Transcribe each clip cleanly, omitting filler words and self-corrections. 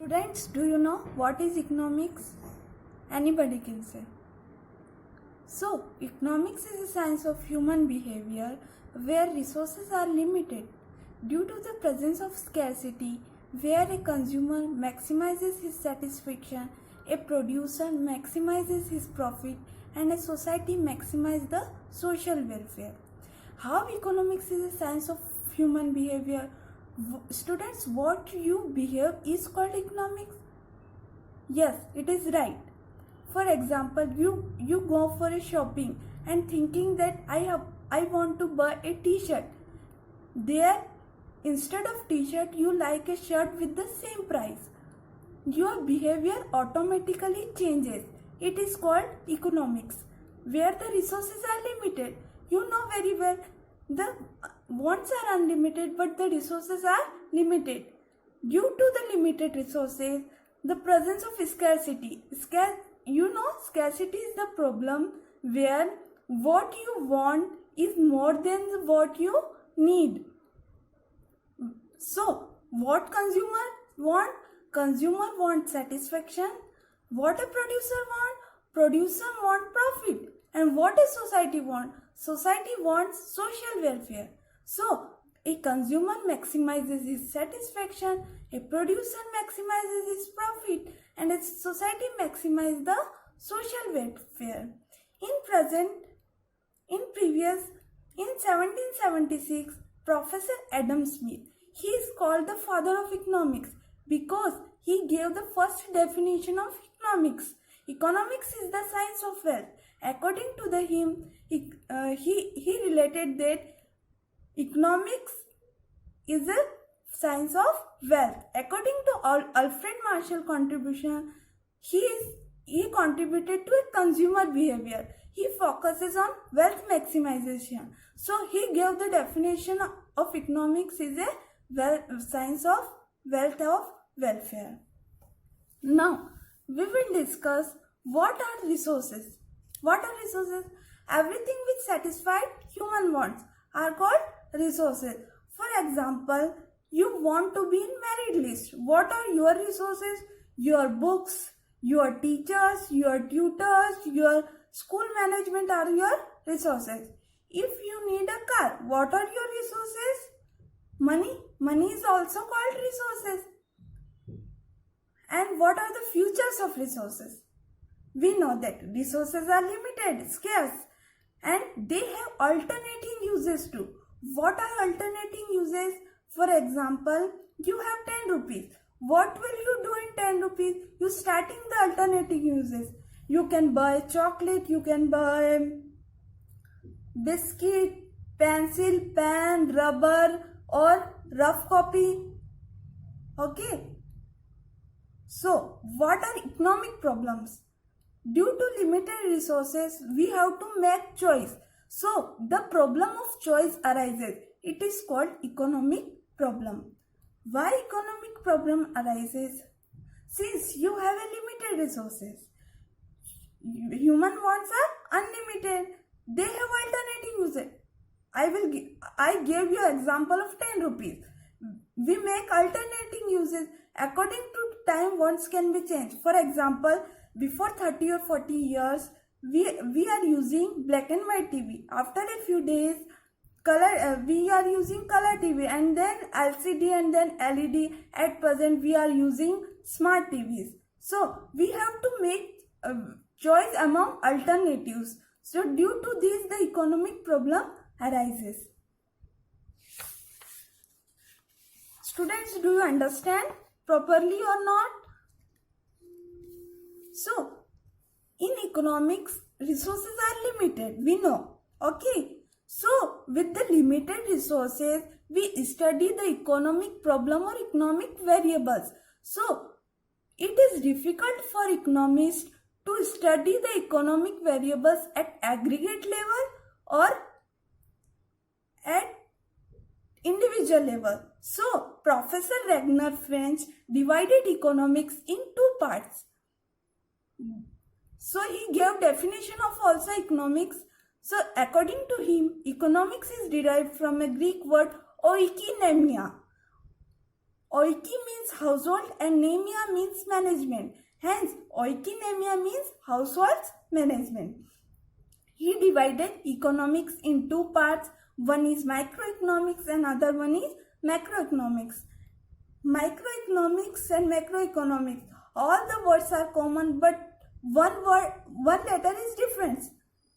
Students, do you know what is economics? Anybody can say. So, economics is a science of human behavior where resources are limited due to the presence of scarcity, where a consumer maximizes his satisfaction, a producer maximizes his profit, and a society maximizes the social welfare. How economics is a science of human behavior? Students, what you behave is called economics? Yes, it is right. For example, you go for a shopping and thinking that I want to buy a t-shirt. There, instead of t-shirt, you like a shirt with the same price. Your behavior automatically changes. It is called economics, where the resources are limited. You know very well, the wants are unlimited, but the resources are limited. Due to the limited resources, the presence of scarcity. Scarcity is the problem where what you want is more than what you need. So, what consumer want? Consumer want satisfaction. What a producer want? Producer want profit. And what a society want? Society wants social welfare. So, a consumer maximizes his satisfaction, a producer maximizes his profit, and a society maximizes the social welfare. In 1776, Professor Adam Smith, he is called the father of economics because he gave the first definition of economics. Economics is the science of wealth. According to him, he related that economics is a science of wealth. According to Alfred Marshall contribution, he contributed to a consumer behavior. He focuses on wealth maximization. So he gave the definition of economics is a science of wealth of welfare. Now we will discuss what are resources. What are resources? Everything which satisfies human wants are called resources. For example, you want to be in merit list. What are your resources? Your books, your teachers, your tutors, your school management are your resources. If you need a car, what are your resources? Money. Money is also called resources. And what are the futures of resources? We know that resources are limited, scarce, and they have alternating uses too. What are alternating uses? For example, you have 10 rupees. What will you do in 10 rupees? You starting the alternating uses. You can buy chocolate, you can buy biscuit, pencil, pen, rubber or rough copy. Okay. So, what are economic problems? Due to limited resources, we have to make choice. So, the problem of choice arises. It is called economic problem. Why economic problem arises? Since you have a limited resources. Human wants are unlimited. They have alternating uses. I gave you example of 10 rupees. We make alternating uses. According to time, wants can be changed. For example, before 30 or 40 years, we are using black and white TV. After a few days, we are using color TV, and then LCD and then LED. At present, we are using smart TVs. So, we have to make a choice among alternatives. So, due to this, the economic problem arises. Students, do you understand properly or not? So, in economics, resources are limited, we know. Okay. So, with the limited resources, we study the economic problem or economic variables. So, it is difficult for economists to study the economic variables at aggregate level or at individual level. So, Professor Ragnar French divided economics in two parts. So, he gave definition of also economics. So, according to him, economics is derived from a Greek word oikonomia. Oiki means household and nemia means management. Hence, oikonomia means households management. He divided economics in two parts. One is microeconomics and other one is macroeconomics. Microeconomics and macroeconomics, all the words are common, but one letter is different.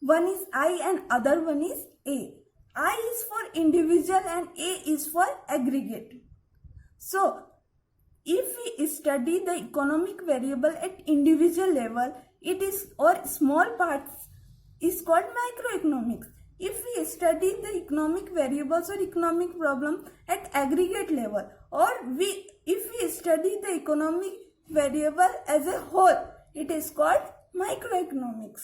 One is I and other one is A. I is for individual and A is for aggregate. So, if we study the economic variable at individual level, it is or small parts is called microeconomics. If we study the economic variables or economic problem at aggregate level, or if we study the economic variable as a whole, it is called microeconomics.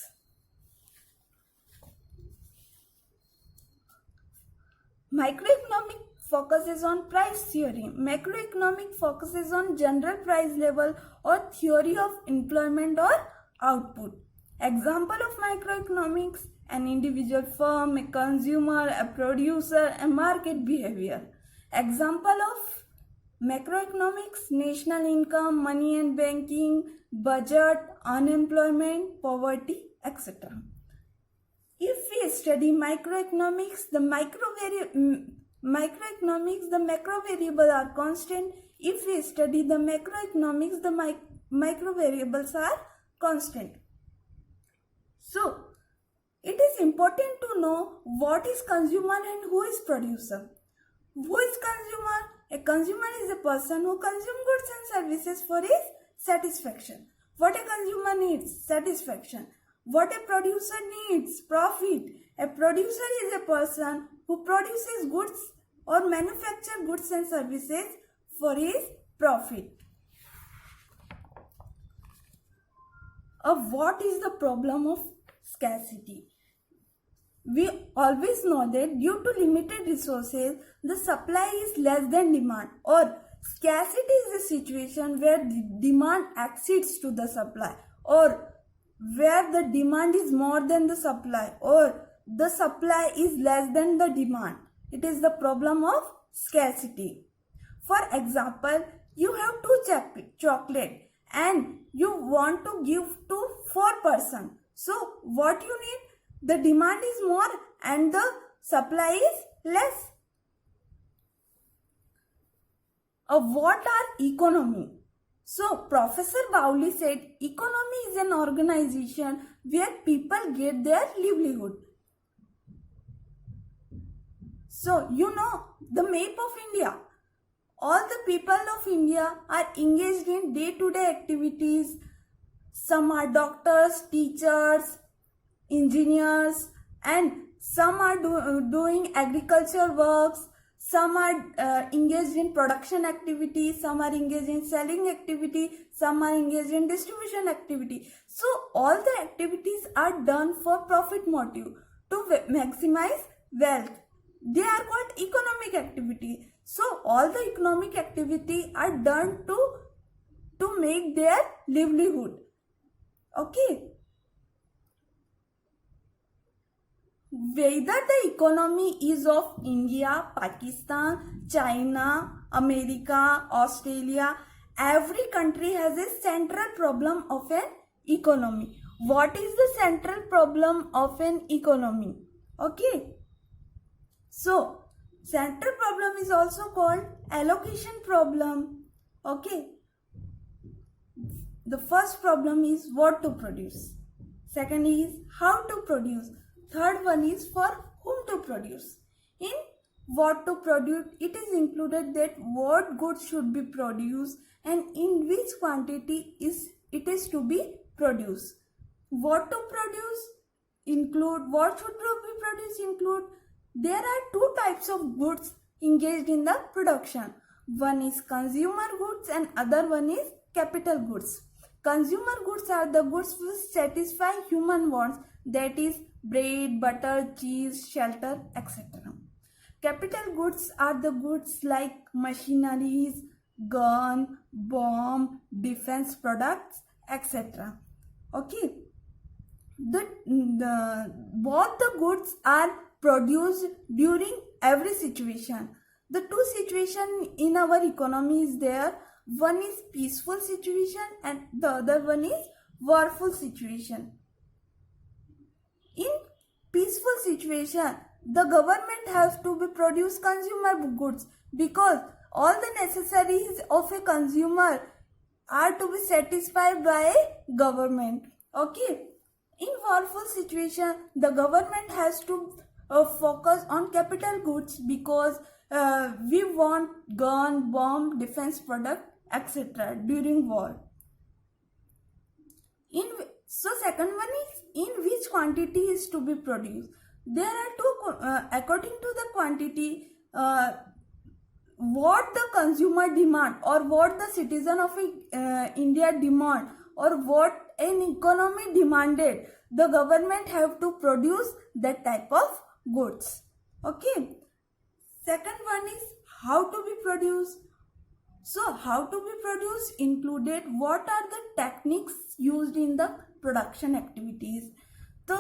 Microeconomic focuses on price theory. Macroeconomic focuses on general price level or theory of employment or output. Example of microeconomics: an individual firm, a consumer, a producer, a market behavior. Example of macroeconomics: national income, money and banking, budget, unemployment, poverty, etc. If we study microeconomics, the macro variables are constant. If we study the macroeconomics, the micro variables are constant. So, it is important to know what is consumer and who is producer. Who is consumer? A consumer is a person who consumes goods and services for his satisfaction. What a consumer needs? Satisfaction. What a producer needs? Profit. A producer is a person who produces goods or manufactures goods and services for his profit. What is the problem of scarcity? We always know that due to limited resources, the supply is less than demand, or scarcity is a situation where the demand exceeds to the supply, or where the demand is more than the supply, or the supply is less than the demand. It is the problem of scarcity. For example, you have two chocolate and you want to give to 4 persons. So what you need? The demand is more and the supply is less. What are economy? So Professor Bowley said economy is an organization where people get their livelihood. So you know the map of India. All the people of India are engaged in day-to-day activities. Some are doctors, teachers, engineers, and some are doing agriculture works. Some are engaged in production activity, some are engaged in selling activity, some are engaged in distribution activity. So all the activities are done for profit motive to maximize wealth. They are called economic activity. So all the economic activity are done to make their livelihood. Okay. Whether the economy is of India, Pakistan, China, America, Australia, every country has a central problem of an economy. What is the central problem of an economy? Okay. So, central problem is also called allocation problem. Okay. The first problem is what to produce. Second is how to produce. Third one is for whom to produce. In what to produce, it is included that what goods should be produced and in which quantity it is to be produced. What to produce include, what should be produced include. There are two types of goods engaged in the production. One is consumer goods and other one is capital goods. Consumer goods are the goods which satisfy human wants, that is bread, butter, cheese, shelter, etc. Capital goods are the goods like machineries, gun, bomb, defense products, etc. Okay. Both the goods are produced during every situation. The two situation in our economy is there. One is peaceful situation and the other one is warful situation. In peaceful situation, the government has to be produce consumer goods because all the necessities of a consumer are to be satisfied by government. Okay. In warful situation, the government has to focus on capital goods because we want gun, bomb, defense product, etc. during war. So second one is in which quantity is to be produced. There are two according to the quantity what the consumer demand or what the citizen of India demand or what an economy demanded, the government have to produce that type of goods. Okay. Second one is how to be produced. So how to be produced included what are the techniques used in the production activities. So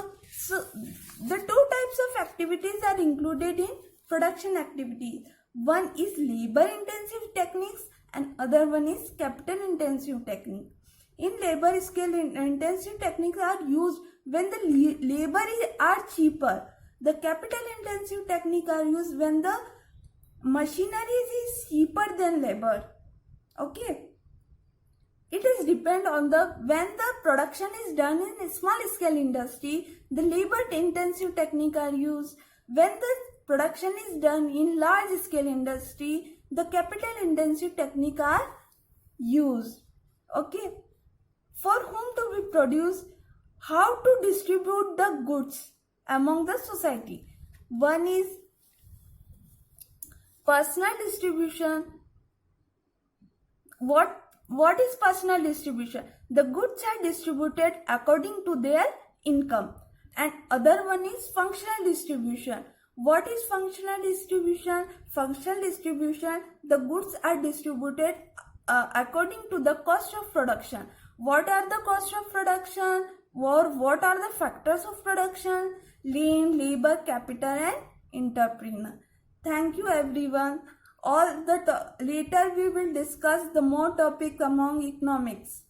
the two types of activities are included in production activities. One is labor intensive techniques and other one is capital intensive technique. In labor skill intensive techniques are used when the labor are cheaper. The capital intensive technique are used when the machinery is cheaper than labor. Okay. It is depend on the when the production is done in a small scale industry, the labor intensive technique are used. When the production is done in large scale industry, the capital intensive technique are used. Okay. For whom to be produced, how to distribute the goods among the society. One is personal distribution. What is personal distribution? The goods are distributed according to their income. And other one is functional distribution. What is functional distribution? Functional distribution, the goods are distributed according to the cost of production. What are the cost of production? Or what are the factors of production? Land, labor, capital and entrepreneur. Thank you everyone. Later we will discuss the more topics among economics.